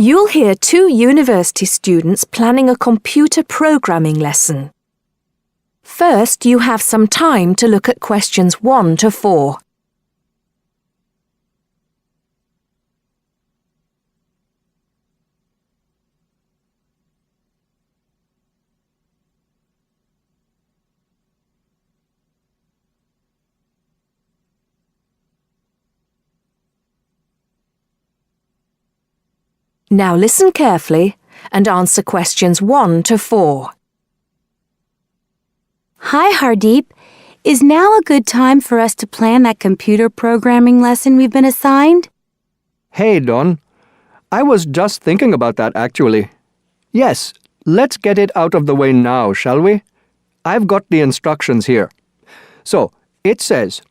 You'll hear two university students planning a computer programming lesson. First, you have some time to look at questions 1 to 4. Now listen carefully and answer questions 1 to 4. Hi, Hardeep. Is now a good time for us to plan that computer programming lesson we've been assigned? Hey, Don. I was just thinking about that, actually. Yes, let's get it out of the way now, shall we? I've got the instructions here. So, it says,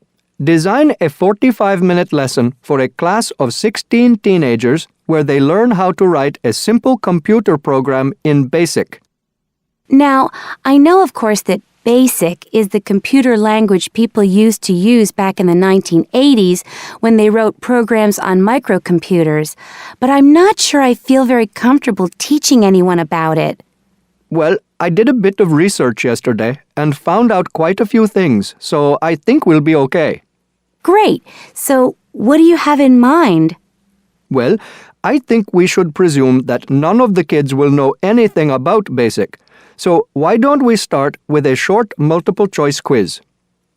design a 45-minute lesson for a class of 16 teenagers where they learn how to write a simple computer program in BASIC. Now, I know, of course, that BASIC is the computer language people used to use back in the 1980s when they wrote programs on microcomputers, but I'm not sure I feel very comfortable teaching anyone about it. Well, I did a bit of research yesterday and found out quite a few things, so I think we'll be okay. Great. So, what do you have in mind? Well, I think we should presume that none of the kids will know anything about BASIC. So why don't we start with a short multiple-choice quiz?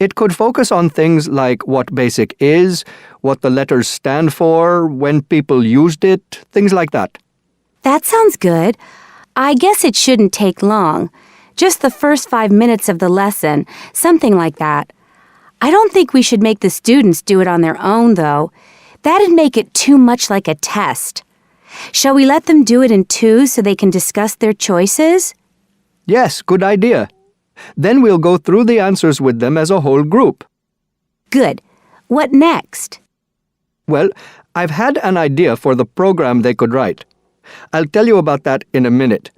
It could focus on things like what BASIC is, what the letters stand for, when people used it, things like that. That sounds good. I guess it shouldn't take long. Just the first 5 minutes of the lesson, something like that. I don't think we should make the students do it on their own, though. That'd make it too much like a test. Shall we let them do it in twos so they can discuss their choices? Yes, good idea. Then we'll go through the answers with them as a whole group. Good. What next? Well, I've had an idea for the program they could write. I'll tell you about that in a minute.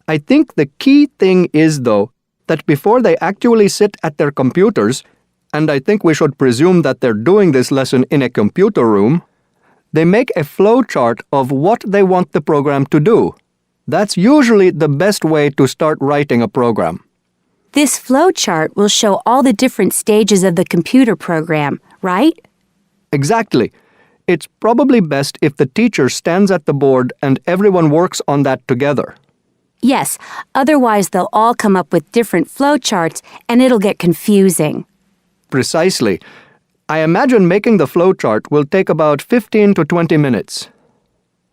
I think the key thing is, though, that before they actually sit at their computers, and I think we should presume that they're doing this lesson in a computer room, they make a flow chart of what they want the program to do. That's usually the best way to start writing a program. This flow chart will show all the different stages of the computer program, right? Exactly. It's probably best if the teacher stands at the board and everyone works on that together. Yes, otherwise they'll all come up with different flow charts and it'll get confusing. Precisely. I imagine making the flow chart will take about 15 to 20 minutes.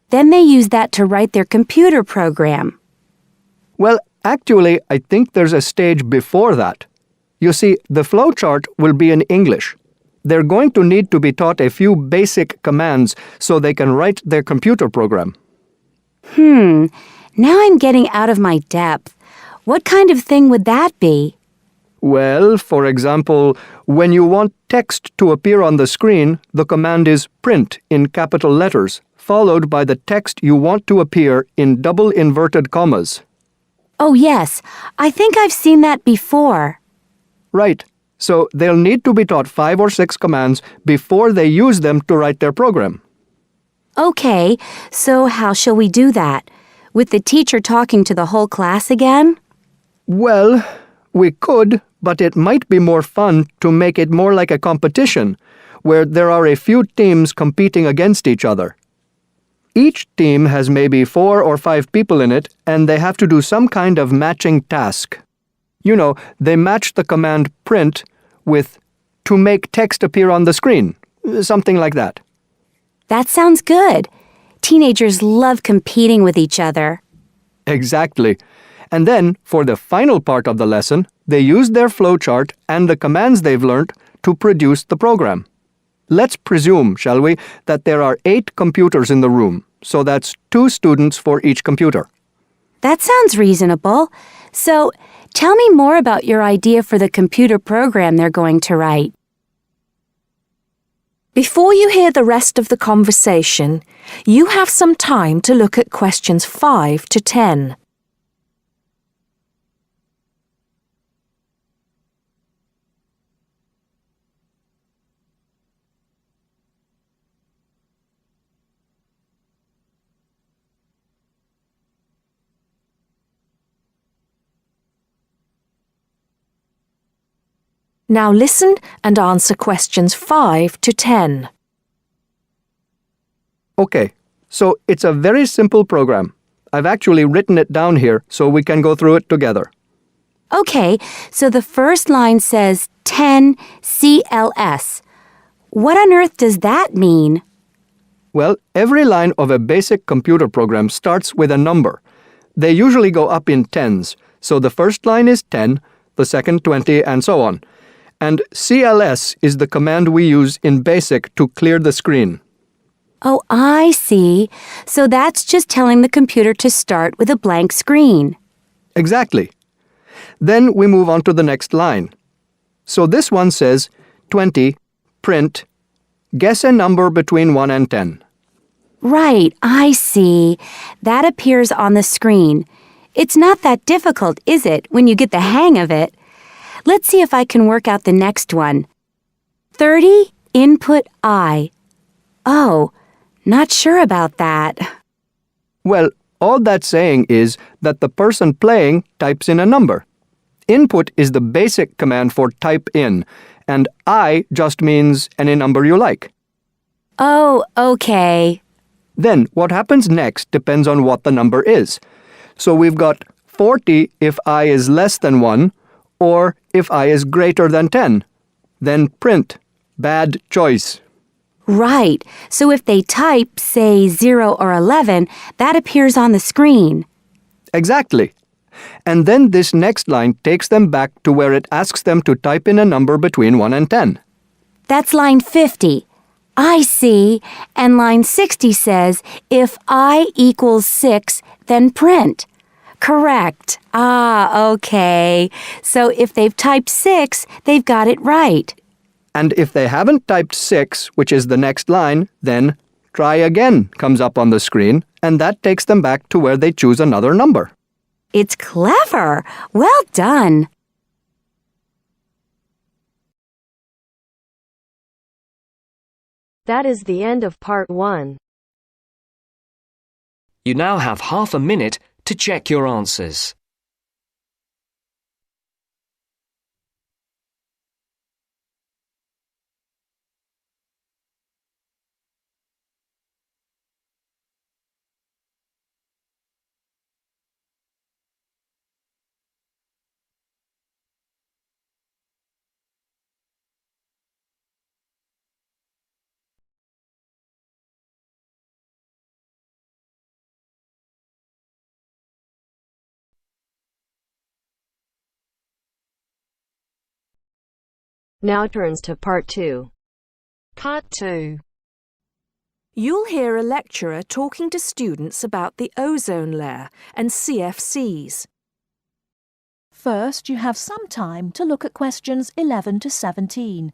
Then they use that to write their computer program. Well, actually, I think there's a stage before that. You see, the flow chart will be in English. They're going to need to be taught a few basic commands so they can write their computer program. Now I'm getting out of my depth. What kind of thing would that be? Well, for example, when you want text to appear on the screen, the command is print in capital letters, followed by the text you want to appear in double inverted commas. Oh, yes. I think I've seen that before. Right. So they'll need to be taught 5 or 6 commands before they use them to write their program. Okay, so how shall we do that? With the teacher talking to the whole class again? Well, we could, but it might be more fun to make it more like a competition, where there are a few teams competing against each other. Each team has maybe 4 or 5 people in it, and they have to do some kind of matching task. You know, they match the command print with to make text appear on the screen, something like that. That sounds good. Teenagers love competing with each other. Exactly. And then, for the final part of the lesson, they use their flowchart and the commands they've learned to produce the program. Let's presume, shall we, that there are 8 computers in the room, so that's 2 students for each computer. That sounds reasonable. So, tell me more about your idea for the computer program they're going to write. Before you hear the rest of the conversation, you have some time to look at questions 5 to 10. Now listen and answer questions 5 to 10. Okay, so it's a very simple program. I've actually written it down here so we can go through it together. Okay, so the first line says 10 CLS. What on earth does that mean? Well, every line of a basic computer program starts with a number. They usually go up in tens, so the first line is 10, the second 20, and so on. And CLS is the command we use in BASIC to clear the screen. Oh, I see. So that's just telling the computer to start with a blank screen. Exactly. Then we move on to the next line. So this one says 20, print, guess a number between 1 and 10. Right, I see. That appears on the screen. It's not that difficult, is it, when you get the hang of it? Let's see if I can work out the next one. 30, input I. Oh, not sure about that. Well, all that's saying is that the person playing types in a number. Input is the basic command for type in, and I just means any number you like. Oh, okay. Then what happens next depends on what the number is. So we've got 40 if I is less than 1, or if I is greater than 10. Then print. Bad choice. Right. So if they type, say, 0 or 11, that appears on the screen. Exactly. And then this next line takes them back to where it asks them to type in a number between 1 and 10. That's line 50. I see. And line 60 says, if I equals 6, then print. Correct. Ah, okay. So if they've typed 6, they've got it right. And if they haven't typed 6, which is the next line, then try again comes up on the screen, and that takes them back to where they choose another number. It's clever. Well done. That is the end of part 1. You now have half a minute to check your answers. Now turns to part 2. Part 2. You'll hear a lecturer talking to students about the ozone layer and CFCs. First, you have some time to look at questions 11 to 17.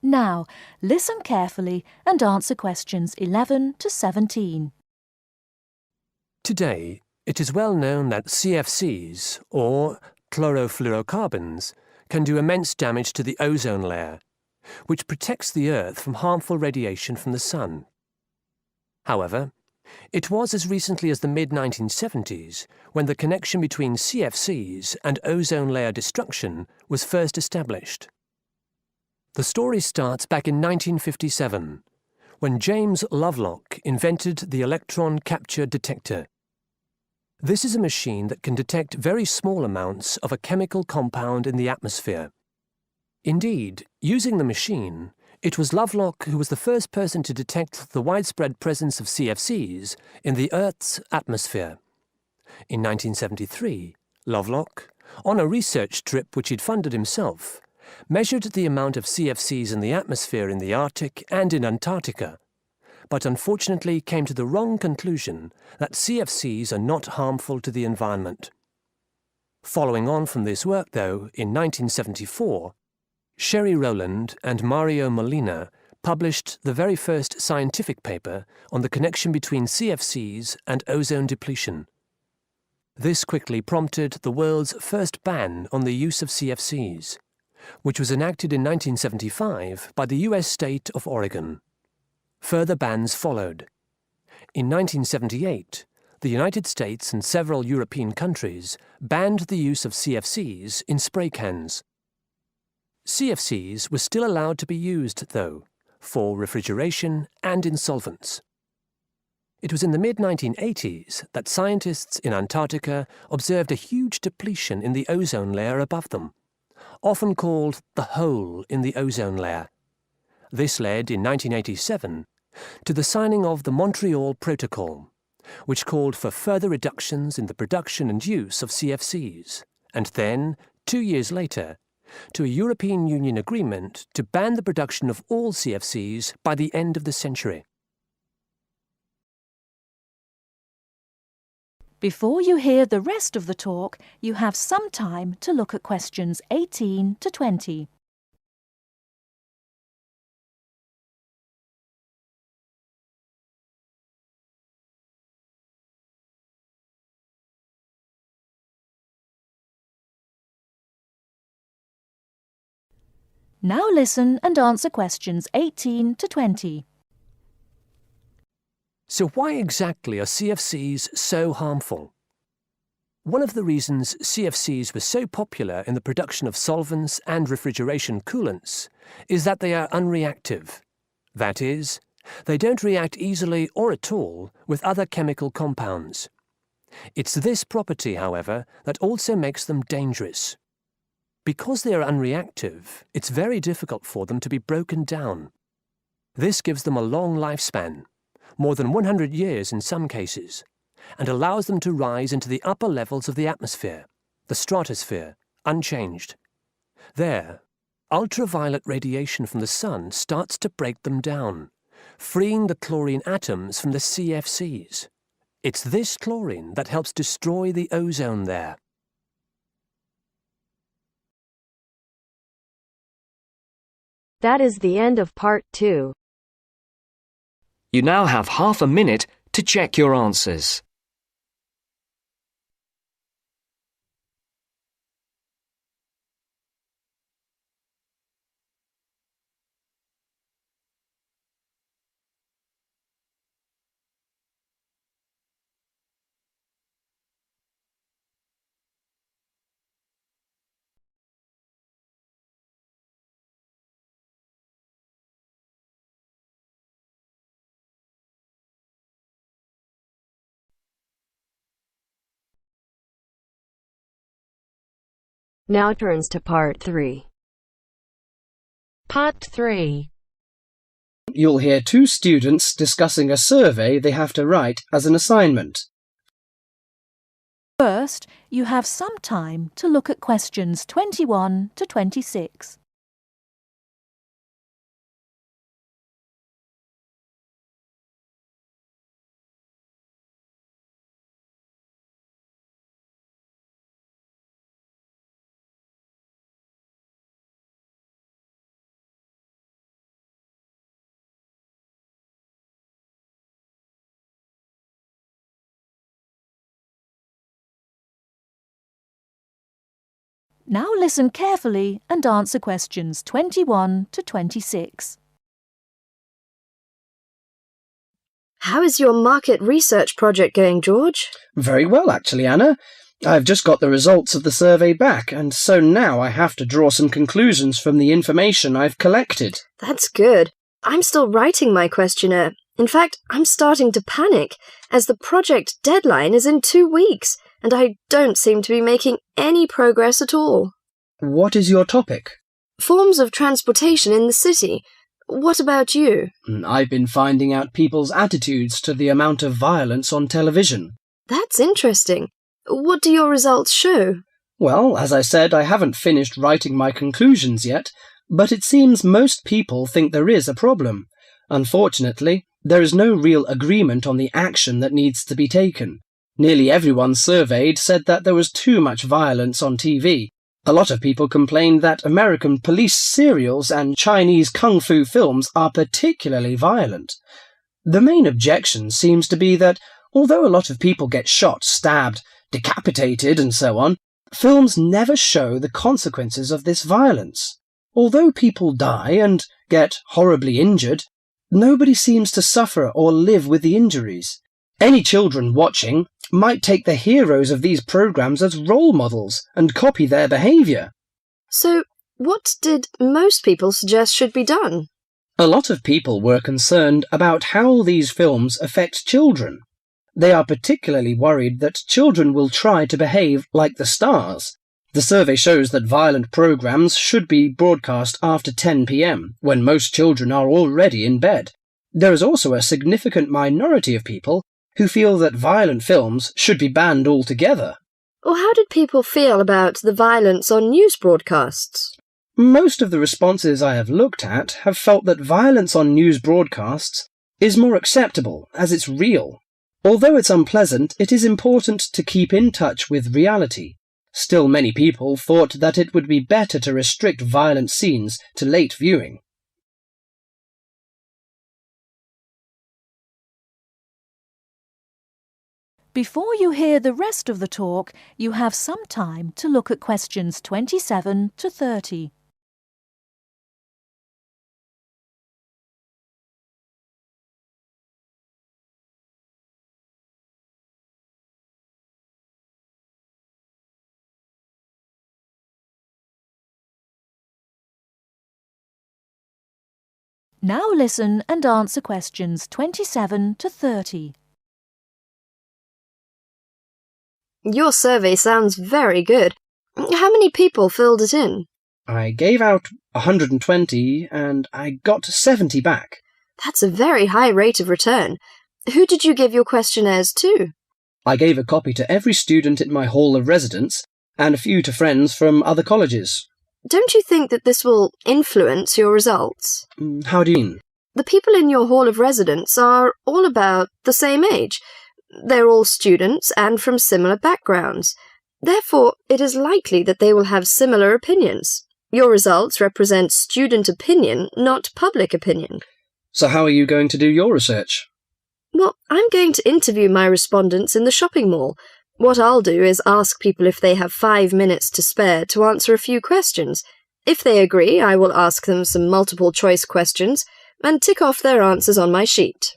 Now, listen carefully and answer questions 11 to 17. Today, it is well known that CFCs, or chlorofluorocarbons, can do immense damage to the ozone layer, which protects the Earth from harmful radiation from the sun. However, it was as recently as the mid-1970s when the connection between CFCs and ozone layer destruction was first established. The story starts back in 1957, when James Lovelock invented the electron capture detector. This is a machine that can detect very small amounts of a chemical compound in the atmosphere. Indeed, using the machine, it was Lovelock who was the first person to detect the widespread presence of CFCs in the Earth's atmosphere. In 1973, Lovelock, on a research trip which he'd funded himself, measured the amount of CFCs in the atmosphere in the Arctic and in Antarctica, but unfortunately came to the wrong conclusion that CFCs are not harmful to the environment. Following on from this work, though, in 1974, Sherry Rowland and Mario Molina published the very first scientific paper on the connection between CFCs and ozone depletion. This quickly prompted the world's first ban on the use of CFCs, which was enacted in 1975 by the US state of Oregon. Further bans followed. In 1978, the United States and several European countries banned the use of CFCs in spray cans. CFCs were still allowed to be used, though, for refrigeration and in solvents. It was in the mid-1980s that scientists in Antarctica observed a huge depletion in the ozone layer above them, often called the hole in the ozone layer. This led, in 1987, to the signing of the Montreal Protocol, which called for further reductions in the production and use of CFCs, and then, 2 years later, to a European Union agreement to ban the production of all CFCs by the end of the century. Before you hear the rest of the talk, you have some time to look at questions 18 to 20. Now listen and answer questions 18 to 20. So why exactly are CFCs so harmful? One of the reasons CFCs were so popular in the production of solvents and refrigeration coolants is that they are unreactive. That is, they don't react easily or at all with other chemical compounds. It's this property, however, that also makes them dangerous. Because they are unreactive, it's very difficult for them to be broken down. This gives them a long lifespan, more than 100 years in some cases, and allows them to rise into the upper levels of the atmosphere, the stratosphere, unchanged. There, ultraviolet radiation from the sun starts to break them down, freeing the chlorine atoms from the CFCs. It's this chlorine that helps destroy the ozone there. That is the end of part 2. You now have half a minute to check your answers. Now turns to part 3. Part 3. You'll hear two students discussing a survey they have to write as an assignment. First, you have some time to look at questions 21 to 26. Now listen carefully and answer questions 21 to 26. How is your market research project going, George? Very well, actually, Anna. I've just got the results of the survey back, and so now I have to draw some conclusions from the information I've collected. That's good. I'm still writing my questionnaire. In fact, I'm starting to panic, as the project deadline is in 2 weeks, and I don't seem to be making any progress at all. What is your topic? Forms of transportation in the city. What about you? I've been finding out people's attitudes to the amount of violence on television. That's interesting. What do your results show? Well, as I said, I haven't finished writing my conclusions yet, but it seems most people think there is a problem. Unfortunately, there is no real agreement on the action that needs to be taken. Nearly everyone surveyed said that there was too much violence on TV, A lot of people complain that American police serials and Chinese kung fu films are particularly violent. The main objection seems to be that although a lot of people get shot, stabbed, decapitated and so on, films never show the consequences of this violence. Although people die and get horribly injured, nobody seems to suffer or live with the injuries. Any children watching might take the heroes of these programs as role models and copy their behaviour. So, what did most people suggest should be done? A lot of people were concerned about how these films affect children. They are particularly worried that children will try to behave like the stars. The survey shows that violent programs should be broadcast after 10 p.m, when most children are already in bed. There is also a significant minority of people who feel that violent films should be banned altogether. Or how did people feel about the violence on news broadcasts? Most of the responses I have looked at have felt that violence on news broadcasts is more acceptable as it's real. Although it's unpleasant, it is important to keep in touch with reality. Still, many people thought that it would be better to restrict violent scenes to late viewing. Before you hear the rest of the talk, you have some time to look at questions 27 to 30. Now listen and answer questions 27 to 30. Your survey sounds very good. How many people filled it in? I gave out 120 and I got 70 back. That's a very high rate of return. Who did you give your questionnaires to? I gave a copy to every student in my hall of residence and a few to friends from other colleges. Don't you think that this will influence your results? How do you mean? The people in your hall of residence are all about the same age. They're all students and from similar backgrounds. Therefore, it is likely that they will have similar opinions. Your results represent student opinion, not public opinion. So how are you going to do your research? Well, I'm going to interview my respondents in the shopping mall. What I'll do is ask people if they have 5 minutes to spare to answer a few questions. If they agree, I will ask them some multiple-choice questions and tick off their answers on my sheet.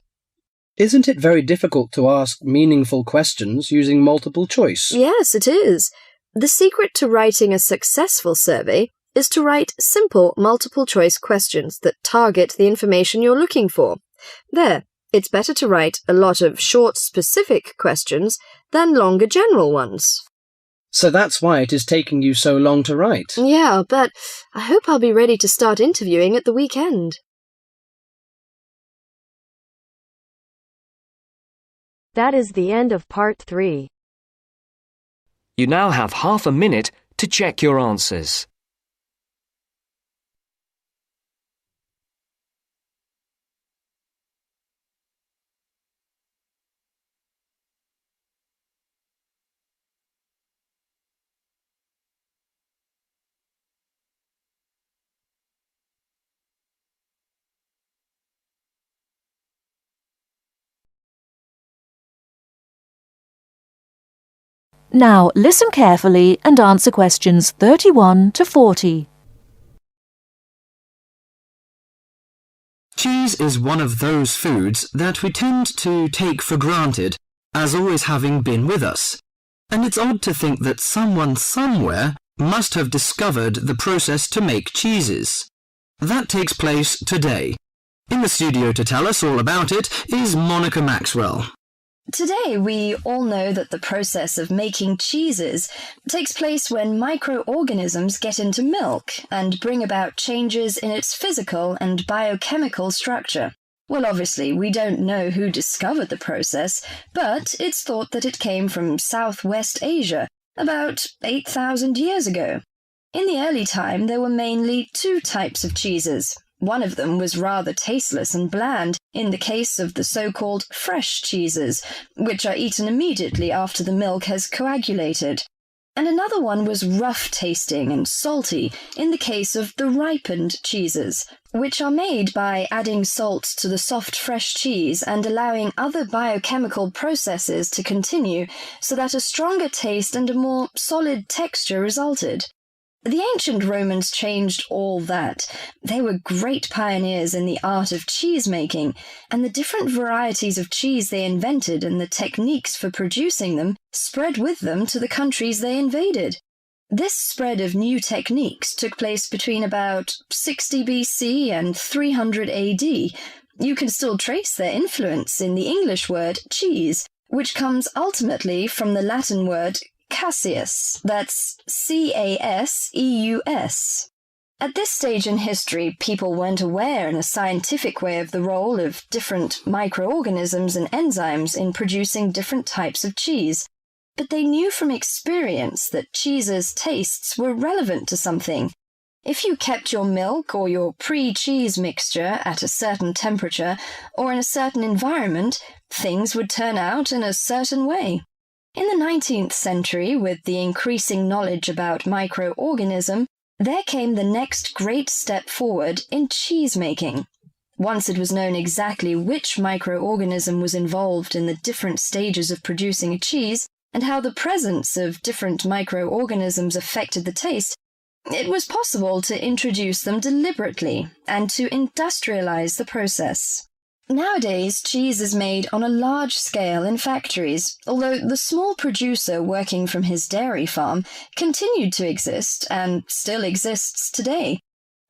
Isn't it very difficult to ask meaningful questions using multiple choice? Yes, it is. The secret to writing a successful survey is to write simple multiple-choice questions that target the information you're looking for. There. It's better to write a lot of short, specific questions than longer general ones. So that's why it is taking you so long to write? Yeah, but I hope I'll be ready to start interviewing at the weekend. That is the end of part 3. You now have half a minute to check your answers. Now listen carefully and answer questions 31 to 40. Cheese is one of those foods that we tend to take for granted as always having been with us. And it's odd to think that someone somewhere must have discovered the process to make cheeses. That takes place today. In the studio to tell us all about it is Monica Maxwell. Today, we all know that the process of making cheeses takes place when microorganisms get into milk and bring about changes in its physical and biochemical structure. Well, obviously, we don't know who discovered the process, but it's thought that it came from Southwest Asia about 8,000 years ago. In the early time, there were mainly 2 types of cheeses. One of them was rather tasteless and bland, in the case of the so-called fresh cheeses, which are eaten immediately after the milk has coagulated. And another one was rough tasting and salty in the case of the ripened cheeses, which are made by adding salt to the soft fresh cheese and allowing other biochemical processes to continue so that a stronger taste and a more solid texture resulted. The ancient Romans changed all that. They were great pioneers in the art of cheese making, and the different varieties of cheese they invented and the techniques for producing them spread with them to the countries they invaded. This spread of new techniques took place between about 60 BC and 300 AD. You can still trace their influence in the English word cheese, which comes ultimately from the Latin word Caseus, that's C-A-S-E-U-S. At this stage in history, people weren't aware in a scientific way of the role of different microorganisms and enzymes in producing different types of cheese, but they knew from experience that cheese's tastes were relevant to something. If you kept your milk or your pre-cheese mixture at a certain temperature or in a certain environment, things would turn out in a certain way. In the 19th century, with the increasing knowledge about microorganism, there came the next great step forward in cheese making. Once it was known exactly which microorganism was involved in the different stages of producing a cheese, and how the presence of different microorganisms affected the taste, it was possible to introduce them deliberately and to industrialize the process. Nowadays, cheese is made on a large scale in factories, although the small producer working from his dairy farm continued to exist and still exists today.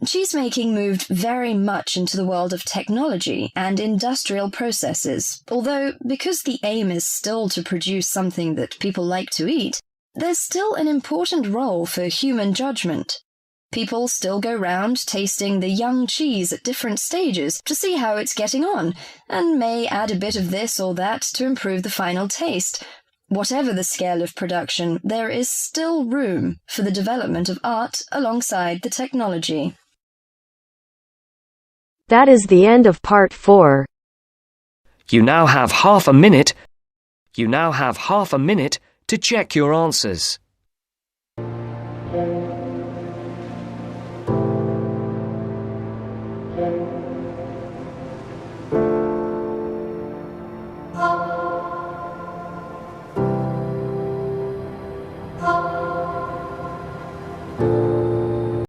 Cheesemaking moved very much into the world of technology and industrial processes, although because the aim is still to produce something that people like to eat, there's still an important role for human judgment. People still go round tasting the young cheese at different stages to see how it's getting on, and may add a bit of this or that to improve the final taste. Whatever the scale of production, there is still room for the development of art alongside the technology. That is the end of part 4. You now have half a minute. You now have half a minute to check your answers.